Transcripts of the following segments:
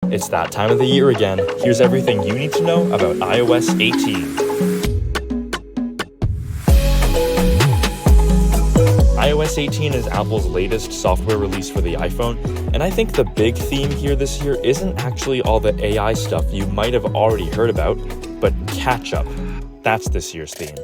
It's that time of the year again. Here's everything you need to know about iOS 18. iOS 18 is Apple's latest software release for the iPhone, and I think the big theme here this year isn't actually all the AI stuff you might have already heard about, but catch-up. That's this year's theme.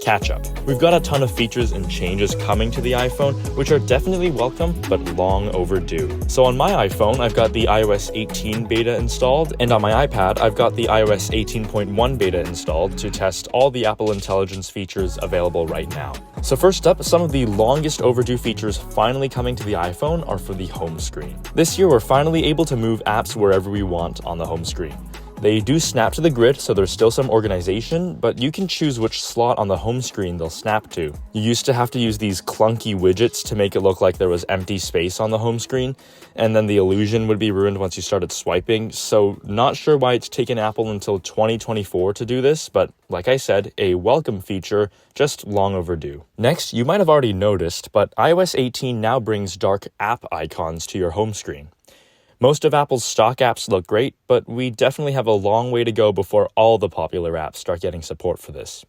Catch-up. We've got a ton of features and changes coming to the iPhone, which are definitely welcome, but long overdue. So on my iPhone, I've got the iOS 18 beta installed, and on my iPad, I've got the iOS 18.1 beta installed to test all the Apple Intelligence features available right now. So first up, some of the longest overdue features finally coming to the iPhone are for the home screen. This year, we're finally able to move apps wherever we want on the home screen. They do snap to the grid, so there's still some organization, but you can choose which slot on the home screen they'll snap to. You used to have to use these clunky widgets to make it look like there was empty space on the home screen, and then the illusion would be ruined once you started swiping, so not sure why it's taken Apple until 2024 to do this, but like I said, a welcome feature, just long overdue. Next, you might have already noticed, but iOS 18 now brings dark app icons to your home screen. Most of Apple's stock apps look great, but we definitely have a long way to go before all the popular apps start getting support for this.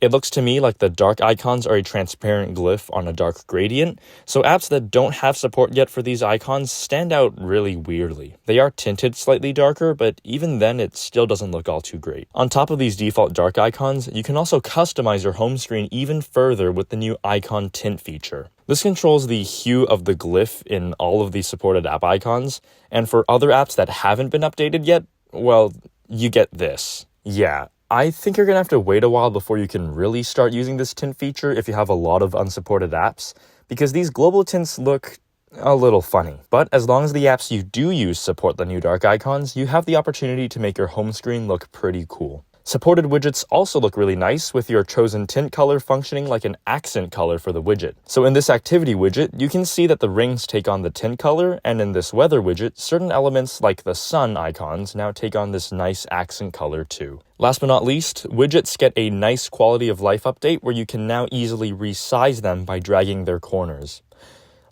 It looks to me like the dark icons are a transparent glyph on a dark gradient, so apps that don't have support yet for these icons stand out really weirdly. They are tinted slightly darker, but even then it still doesn't look all too great. On top of these default dark icons, you can also customize your home screen even further with the new icon tint feature. This controls the hue of the glyph in all of the supported app icons, and for other apps that haven't been updated yet, well, you get this. Yeah. I think you're going to have to wait a while before you can really start using this tint feature if you have a lot of unsupported apps, because these global tints look a little funny. But as long as the apps you do use support the new dark icons, you have the opportunity to make your home screen look pretty cool. Supported widgets also look really nice, with your chosen tint color functioning like an accent color for the widget. So in this activity widget, you can see that the rings take on the tint color, and in this weather widget, certain elements like the sun icons now take on this nice accent color too. Last but not least, widgets get a nice quality of life update where you can now easily resize them by dragging their corners.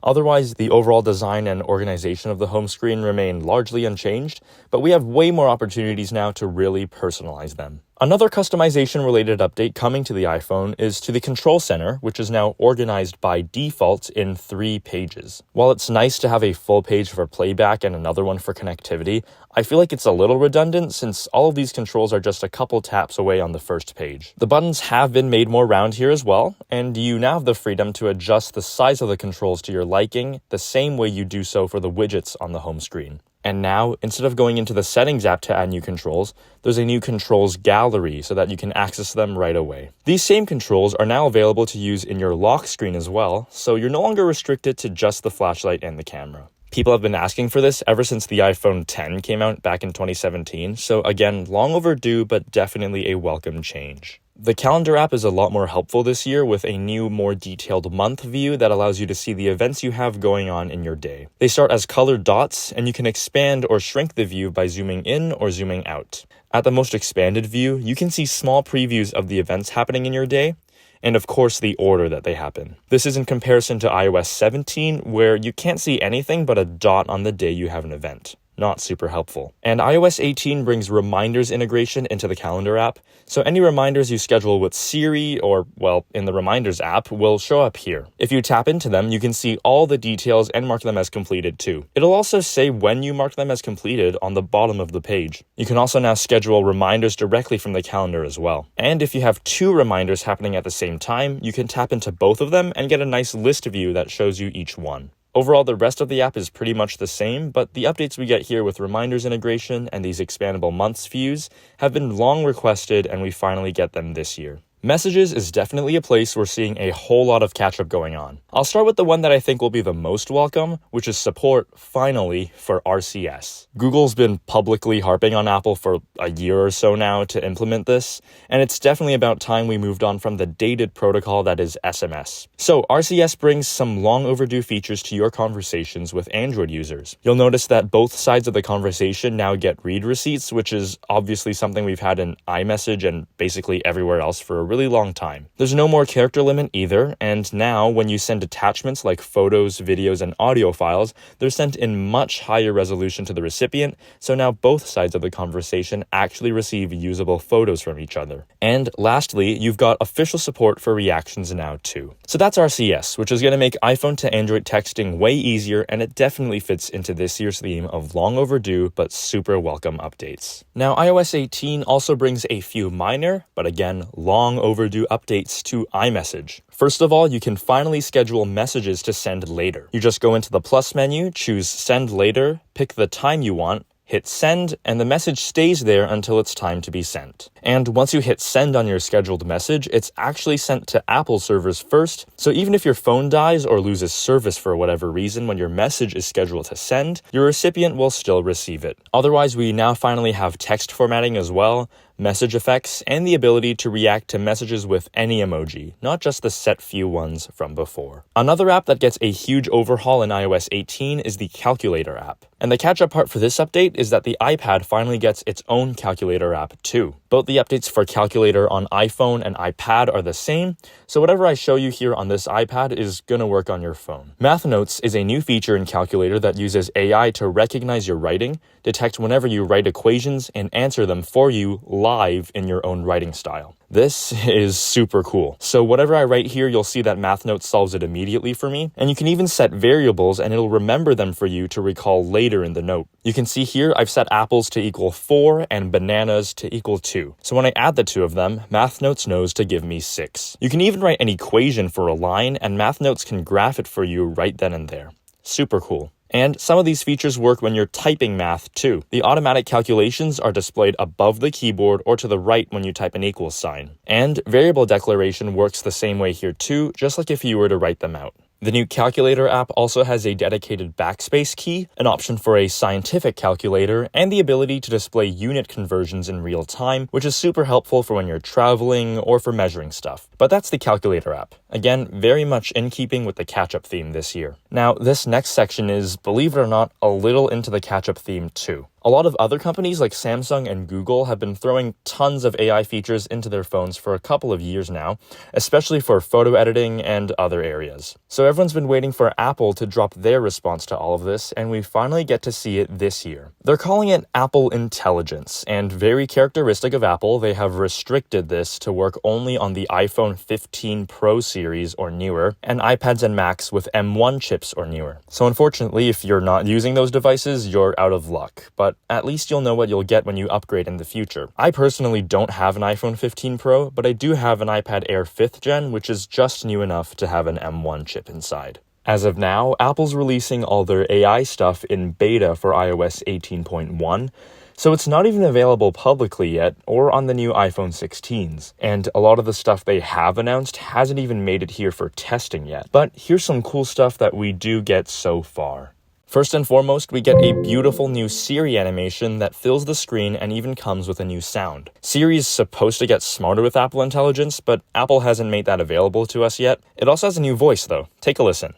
Otherwise, the overall design and organization of the home screen remain largely unchanged, but we have way more opportunities now to really personalize them. Another customization-related update coming to the iPhone is to the Control Center, which is now organized by default in 3 pages. While it's nice to have a full page for playback and another one for connectivity, I feel like it's a little redundant since all of these controls are just a couple taps away on the first page. The buttons have been made more round here as well, and you now have the freedom to adjust the size of the controls to your liking the same way you do so for the widgets on the home screen. And now, instead of going into the Settings app to add new controls, there's a new controls gallery so that you can access them right away. These same controls are now available to use in your lock screen as well, so you're no longer restricted to just the flashlight and the camera. People have been asking for this ever since the iPhone X came out back in 2017, so again, long overdue, but definitely a welcome change. The calendar app is a lot more helpful this year with a new, more detailed month view that allows you to see the events you have going on in your day. They start as colored dots, and you can expand or shrink the view by zooming in or zooming out. At the most expanded view, you can see small previews of the events happening in your day, and of course the order that they happen. This is in comparison to iOS 17, where you can't see anything but a dot on the day you have an event. Not super helpful. And iOS 18 brings reminders integration into the calendar app, so any reminders you schedule with Siri or, well, in the Reminders app will show up here. If you tap into them, you can see all the details and mark them as completed too. It'll also say when you marked them as completed on the bottom of the page. You can also now schedule reminders directly from the calendar as well. And if you have 2 reminders happening at the same time, you can tap into both of them and get a nice list view that shows you each one. Overall, the rest of the app is pretty much the same, but the updates we get here with reminders integration and these expandable months views have been long requested, and we finally get them this year. Messages is definitely a place we're seeing a whole lot of catch-up going on. I'll start with the one that I think will be the most welcome, which is support, finally, for RCS. Google's been publicly harping on Apple for a year or so now to implement this, and it's definitely about time we moved on from the dated protocol that is SMS. So RCS brings some long overdue features to your conversations with Android users. You'll notice that both sides of the conversation now get read receipts, which is obviously something we've had in iMessage and basically everywhere else for a really long time. There's no more character limit either, and now when you send attachments like photos, videos, and audio files, they're sent in much higher resolution to the recipient, so now both sides of the conversation actually receive usable photos from each other. And lastly, you've got official support for reactions now too. So that's RCS, which is going to make iPhone to Android texting way easier, and it definitely fits into this year's theme of long overdue but super welcome updates. Now, iOS 18 also brings a few minor, but again, long overdue updates to iMessage. First of all, you can finally schedule messages to send later. You just go into the plus menu, choose Send Later, pick the time you want, hit send, and the message stays there until it's time to be sent. And once you hit send on your scheduled message, it's actually sent to Apple servers first, so even if your phone dies or loses service for whatever reason when your message is scheduled to send, your recipient will still receive it. Otherwise, we now finally have text formatting as well, message effects, and the ability to react to messages with any emoji, not just the set few ones from before. Another app that gets a huge overhaul in iOS 18 is the Calculator app. And the catch-up part for this update is that the iPad finally gets its own Calculator app too. Both the updates for Calculator on iPhone and iPad are the same, so whatever I show you here on this iPad is gonna work on your phone. Math Notes is a new feature in Calculator that uses AI to recognize your writing, detect whenever you write equations, and answer them for you live in your own writing style. This is super cool. So whatever I write here, you'll see that Math Notes solves it immediately for me, and you can even set variables and it'll remember them for you to recall later in the note. You can see here I've set apples to equal 4 and bananas to equal 2. So when I add the two of them, Math Notes knows to give me 6. You can even write an equation for a line, and Math Notes can graph it for you right then and there. Super cool. And some of these features work when you're typing math too. The automatic calculations are displayed above the keyboard or to the right when you type an equals sign. And variable declaration works the same way here too, just like if you were to write them out. The new Calculator app also has a dedicated backspace key, an option for a scientific calculator, and the ability to display unit conversions in real time, which is super helpful for when you're traveling or for measuring stuff. But that's the Calculator app. Again, very much in keeping with the catch-up theme this year. Now, this next section is, believe it or not, a little into the catch-up theme too. A lot of other companies like Samsung and Google have been throwing tons of AI features into their phones for a couple of years now, especially for photo editing and other areas. So everyone's been waiting for Apple to drop their response to all of this, and we finally get to see it this year. They're calling it Apple Intelligence, and very characteristic of Apple, they have restricted this to work only on the iPhone 15 Pro series or newer, and iPads and Macs with M1 chips or newer. So unfortunately, if you're not using those devices, you're out of luck. But at least you'll know what you'll get when you upgrade in the future. I personally don't have an iPhone 15 Pro, but I do have an iPad Air 5th gen, which is just new enough to have an M1 chip inside. As of now, Apple's releasing all their AI stuff in beta for iOS 18.1, so it's not even available publicly yet or on the new iPhone 16s. And a lot of the stuff they have announced hasn't even made it here for testing yet. But here's some cool stuff that we do get so far. First and foremost, we get a beautiful new Siri animation that fills the screen and even comes with a new sound. Siri is supposed to get smarter with Apple Intelligence, but Apple hasn't made that available to us yet. It also has a new voice, though. Take a listen.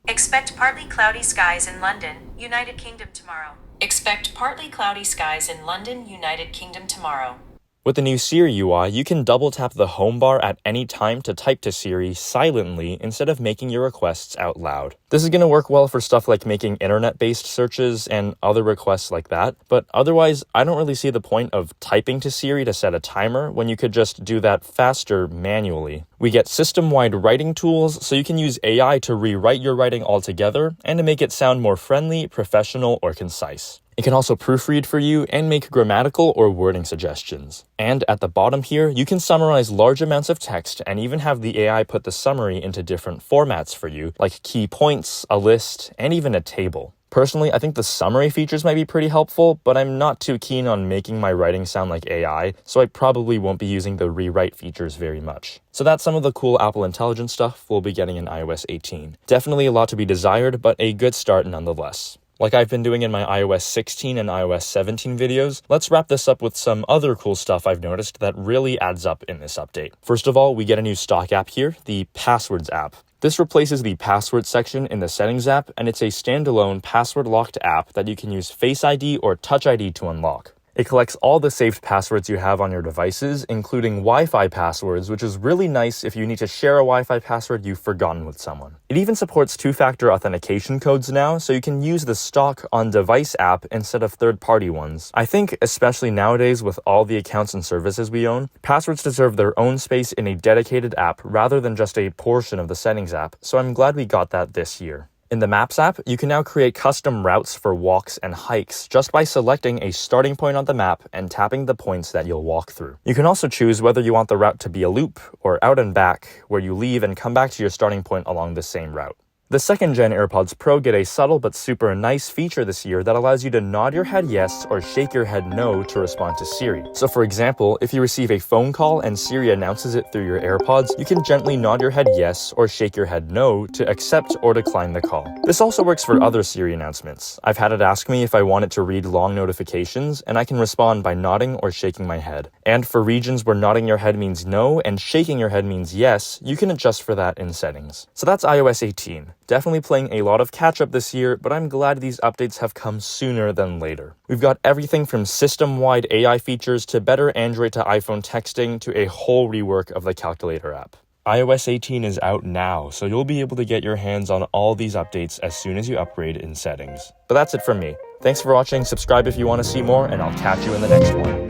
Expect partly cloudy skies in London, United Kingdom tomorrow. Expect partly cloudy skies in London, United Kingdom tomorrow. With the new Siri UI, you can double tap the home bar at any time to type to Siri silently instead of making your requests out loud. This is going to work well for stuff like making internet-based searches and other requests like that, but otherwise, I don't really see the point of typing to Siri to set a timer when you could just do that faster manually. We get system-wide writing tools, so you can use AI to rewrite your writing altogether and to make it sound more friendly, professional, or concise. It can also proofread for you and make grammatical or wording suggestions. And at the bottom here, you can summarize large amounts of text and even have the AI put the summary into different formats for you, like key points, a list, and even a table. Personally, I think the summary features might be pretty helpful, but I'm not too keen on making my writing sound like AI, so I probably won't be using the rewrite features very much. So that's some of the cool Apple Intelligence stuff we'll be getting in iOS 18. Definitely a lot to be desired, but a good start nonetheless. Like I've been doing in my iOS 16 and iOS 17 videos, let's wrap this up with some other cool stuff I've noticed that really adds up in this update. First of all, we get a new stock app here, the Passwords app. This replaces the password section in the Settings app, and it's a standalone password-locked app that you can use Face ID or Touch ID to unlock. It collects all the saved passwords you have on your devices, including Wi-Fi passwords, which is really nice if you need to share a Wi-Fi password you've forgotten with someone. It even supports two-factor authentication codes now, so you can use the stock on-device app instead of third-party ones. I think, especially nowadays with all the accounts and services we own, passwords deserve their own space in a dedicated app rather than just a portion of the settings app, so I'm glad we got that this year. In the Maps app, you can now create custom routes for walks and hikes just by selecting a starting point on the map and tapping the points that you'll walk through. You can also choose whether you want the route to be a loop or out and back, where you leave and come back to your starting point along the same route. The second-gen AirPods Pro get a subtle but super nice feature this year that allows you to nod your head yes or shake your head no to respond to Siri. So for example, if you receive a phone call and Siri announces it through your AirPods, you can gently nod your head yes or shake your head no to accept or decline the call. This also works for other Siri announcements. I've had it ask me if I want it to read long notifications, and I can respond by nodding or shaking my head. And for regions where nodding your head means no and shaking your head means yes, you can adjust for that in settings. So that's iOS 18. Definitely playing a lot of catch-up this year, but I'm glad these updates have come sooner than later. We've got everything from system-wide AI features to better Android to iPhone texting to a whole rework of the calculator app. iOS 18 is out now, so you'll be able to get your hands on all these updates as soon as you upgrade in settings. But that's it from me. Thanks for watching, subscribe if you want to see more, and I'll catch you in the next one.